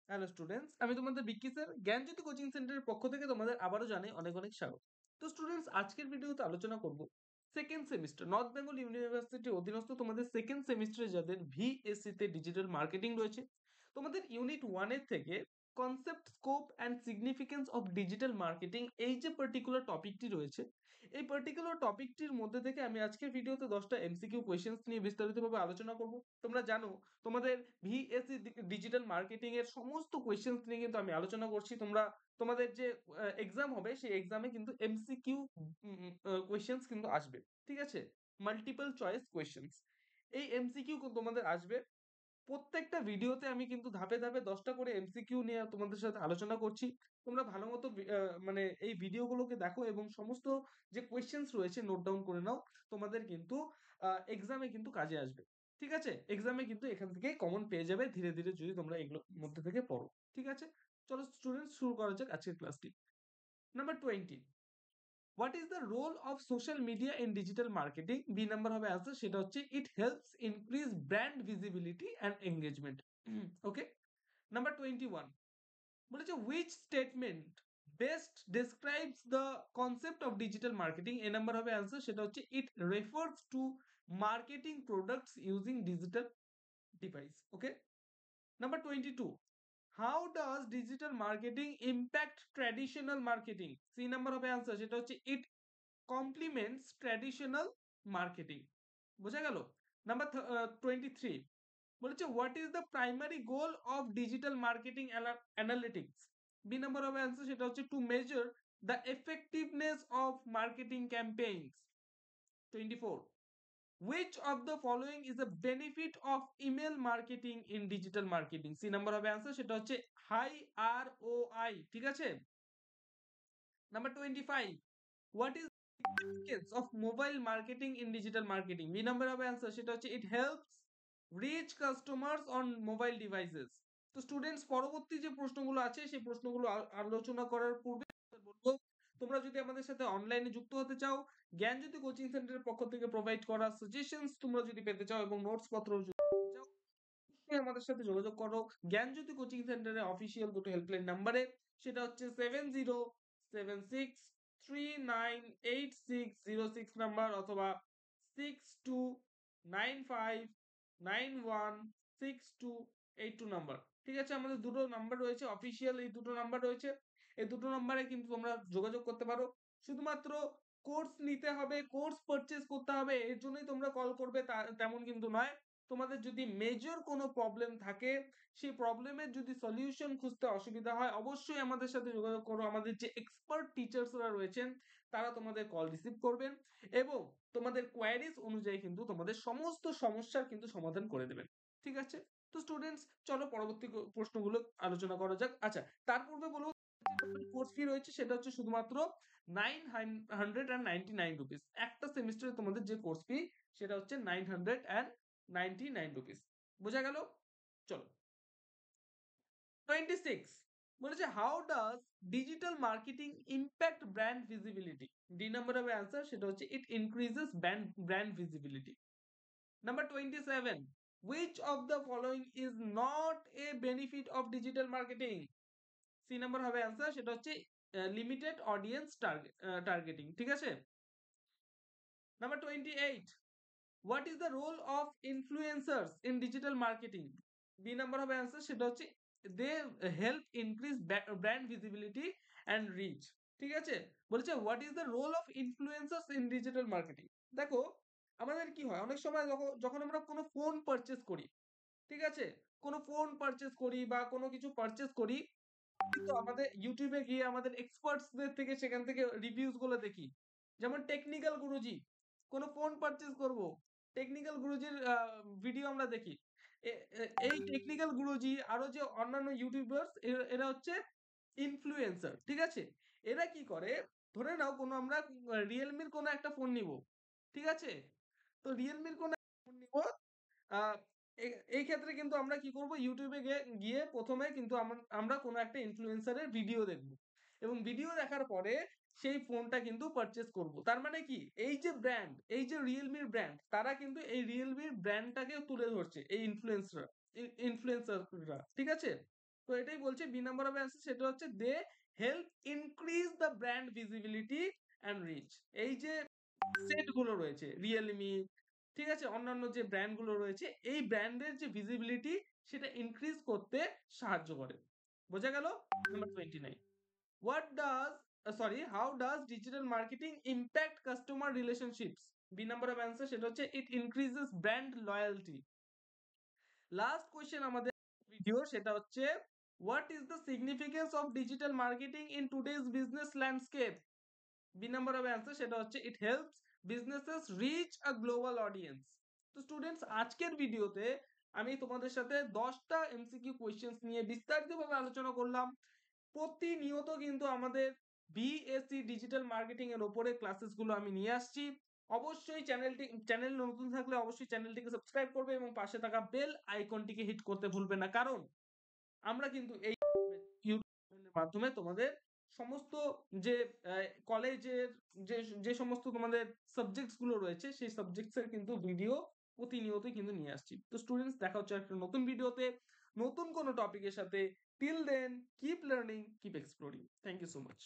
Hello students, আমি তোমাদের Vicky sir জ্ঞানজ্যোতি coaching সেন্টারের পক্ষ থেকে তোমাদের আবারও জানাই অনেক অনেক স্বাগত। তো স্টুডেন্টস, আজকের ভিডিওতে আলোচনা করব সেকেন্ড সেমিস্টার নর্থ বেঙ্গল ইউনিভার্সিটির অধীনস্থ তোমাদের সেকেন্ড সেমিস্টারে যাদের ভিএসসি তে ডিজিটাল মার্কেটিং রয়েছে, তোমাদের ইউনিট 1 এর থেকে concept, scope and significance of digital marketing, এই যে পার্টিকুলার টপিকটি রয়েছে, এই পার্টিকুলার টপিকটির মধ্যে থেকে আমি আজকের ভিডিওতে 10টা এমসিকিউ কোয়েশ্চেন্স নিয়ে বিস্তারিতভাবে আলোচনা করব। তোমরা জানো তোমাদের ভিএসসি ডিজিটাল মার্কেটিং এর সমস্ত কোয়েশ্চেন্স নিয়ে কিন্তু আমি আলোচনা করছি। তোমাদের যে এক্সাম হবে সেই এক্সামে কিন্তু এমসিকিউ কোয়েশ্চেন্স কিন্তু আসবে, ঠিক আছে? মাল্টিপল চয়েস কোয়েশ্চেন্স, এই এমসিকিউ তোমাদের আসবে। প্রত্যেকটা ভিডিওতে আমি কিন্তু ধাপে ধাপে 10টা করে এমসিকিউ নিয়ে তোমাদের সাথে আলোচনা করছি। তোমরা ভালো মতো মানে এই ভিডিওগুলোকে দেখো এবং সমস্ত যে কোয়েশ্চেন্স রয়েছে নোট ডাউন করে নাও। তোমাদের কিন্তু এক্সামে কিন্তু কাজে আসবে, ঠিক আছে? এক্সামে কিন্তু এখান থেকে কমন পেয়ে যাবে ধীরে ধীরে যদি তোমরা এগুলোর মধ্যে থেকে পড়ো, ঠিক আছে? চলো স্টুডেন্টস, শুরু করা যাক আজকের ক্লাসটি। Number 20, what is the role of social media in digital marketing? B number হবে আনসার, সেটা হচ্ছে it helps increase brand visibility and engagement. Okay. Number 21 বলেছে which statement best describes the concept of digital marketing? A number হবে answer, সেটা হচ্ছে it refers to marketing products using digital device. Okay. Number 22, how does digital marketing impact traditional marketing? C number হবে answer, সেটা হচ্ছে it complements traditional marketing. বোঝা গেল? Number 23 বলেছে what is the primary goal of digital marketing analytics? B number হবে answer, সেটা হচ্ছে to measure the effectiveness of marketing campaigns. 24, which of the following is a benefit of email marketing in digital marketing? C number হবে answer, সেটা হচ্ছে high ROI, ঠিক আছে? Number 25, what is significance of mobile marketing in digital marketing? B number হবে answer, সেটা হচ্ছে it helps reach customers on mobile devices. তো students, পরবর্তী যে প্রশ্নগুলো আছে সেই প্রশ্নগুলো আলোচনা করার পূর্বে বলবো, তোমরা যদি আমাদের সাথে অনলাইনে যুক্ত হতে চাও, জ্ঞানজ্যোতি কোচিং সেন্টারের পক্ষ থেকে প্রোভাইড করা সাজেশনস তোমরা যদি পেতে চাও এবং নোটস পত্র যদি পেতে চাও, অবশ্যই আমাদের সাথে যোগাযোগ করো জ্ঞানজ্যোতি কোচিং সেন্টারের অফিসিয়াল দুটো হেল্পলাইন নাম্বারে। সেটা হচ্ছে 7076398606 নাম্বার অথবা 6295916282 নাম্বার, ঠিক আছে? আমাদের দুটো নাম্বার রয়েছে অফিসিয়াল, এই দুটো নাম্বার রয়েছে। এই দুটো নাম্বারে কিন্তু তোমরা যোগাযোগ করতে পারো। শুধুমাত্র কোর্স নিতে হবে, কোর্স পারচেজ করতে হবে এর জন্যই তোমরা কল করবে তেমন কিন্তু নয়। তোমাদের যদি মেজর কোনো প্রবলেম থাকে, সেই প্রবলেমের যদি সলিউশন খুঁজতে অসুবিধা হয়, অবশ্যই আমাদের সাথে যোগাযোগ করো। আমাদের যে এক্সপার্ট টিচার্সরা রয়েছেন তারা তোমাদের কল রিসিভ করবেন এবং তোমাদের কোয়ারিজ অনুযায়ী কিন্তু তোমাদের সমস্ত সমস্যার কিন্তু সমাধান করে দেবেন, ঠিক আছে? তো স্টুডেন্টস, চলো পরবর্তী প্রশ্নগুলো আলোচনা করা যাক। আচ্ছা, তার পূর্বে বলবো কোর্স ফি রয়েছে সেটা হচ্ছে শুধুমাত্র 999 রুপিস। একটা সেমিস্টারে তোমাদের যে কোর্স ফি সেটা হচ্ছে 999 রুপিস। বোঝা গেল? চলো 26 বলেছে how does digital marketing impact brand visibility? D number হবে অ্যান্সার, সেটা হচ্ছে it increases brand visibility. Number 27, which of the following is not a benefit of digital marketing? C number হবে অ্যান্সার, সেটা হচ্ছে লিমিটেড অডিয়েন্স টার্গেটিং, ঠিক আছে? Number 28, what is the role of influencers in digital marketing? B number হবে answer, সেটা হচ্ছে they help increase brand visibility and reach, ঠিক আছে? বলেছে what is the role of influencers in digital marketing? দেখো, আমাদের কি হয় অনেক সময় যখন যখন আমরা কোনো ফোন পারচেজ করি, ঠিক আছে? কোনো ফোন পারচেজ করি বা কোনো কিছু পারচেজ করি, কিন্তু আমাদের ইউটিউবে গিয়ে আমাদের এক্সপার্টসদের থেকে সেখান থেকে রিভিউজ গুলো দেখি। যেমন টেকনিক্যাল গুরুজি, কোনো ফোন পারচেজ করব, টেকনিক্যাল গুরুজির ভিডিও আমরা দেখি। এই টেকনিক্যাল গুরুজি আরো যে অন্যান্য ইউটিউবার্স, এরা হচ্ছে ইনফ্লুয়েন্সার, ঠিক আছে? এরা কি করে, ধরে নাও কোনো আমরা রিয়েলমির কোনো একটা ফোন নিব, ঠিক আছে? তো রিয়েলমির কোনো ফোন নিব, আহ এই ক্ষেত্রে কিন্তু আমরা কি করব, ইউটিউবে গিয়ে প্রথমে কিন্তু আমরা কোনো একটা ইনফ্লুয়েন্সারের ভিডিও দেখব এবং ভিডিও দেখার পরে সেই ফোনটা কিন্তু পারচেজ করব। তার মানে কি, এই যে ব্র্যান্ড, এই যে রিয়েলমির ব্র্যান্ড, তারা কিন্তু এই রিয়েলমির ব্র্যান্ডটাকে তুলে ধরছে, এই ইনফ্লুয়েন্সাররা, ঠিক আছে? তো এটাই বলছে বি নাম্বার অফ অ্যান্সার, সেটা হচ্ছে they help increase the brand visibility and reach. এই যে সেট গুলো রয়েছে রিয়েলমি, ঠিক আছে, অন্যান্য যে ব্র্যান্ড গুলো রয়েছে, এই ব্র্যান্ডের যে ভিজিবিলিটি সেটা ইনক্রিজ করতে সাহায্য করে। বোঝা গেল? Number 29, what does how does digital marketing impact customer relationships? B number of answer, সেটা হচ্ছে it increases brand loyalty। Last question আমাদের ভিডিও, সেটা হচ্ছে what is the significance of digital marketing in today's business landscape? B number of answer, সেটা হচ্ছে it helps businesses reach a global audience. তো students, আজকের ভিডিওতে আমি তোমাদের সাথে 10টা এমসিকিউ কোয়েশ্চেন্স নিয়ে বিস্তারিতভাবে আলোচনা করলাম। প্রতিনিয়ত কিন্তু আমাদের বিএসসি ডিজিটাল মার্কেটিং এর উপরে ক্লাসেস গুলো আমি নিয়ে আসছি। অবশ্যই চ্যানেল নতুন থাকলে অবশ্যই চ্যানেলটিকে সাবস্ক্রাইব করবে এবং পাশে থাকা বেল আইকনটিকে হিট করতে ভুলবে না, কারণ আমরা কিন্তু এই ইউটিউবের মাধ্যমে তোমাদের সমস্ত যে কলেজের যে যে সমস্ত তোমাদের সাবজেক্টস গুলো রয়েছে, সেই সাবজেক্টস এর কিন্তু ভিডিও প্রতিনিয়তই কিন্তু নিয়ে আসছি। তো স্টুডেন্টস, দেখা হচ্ছে একটা নতুন ভিডিওতে নতুন কোনো টপিকের সাথে। Till then, keep learning, keep exploring. Thank you so much.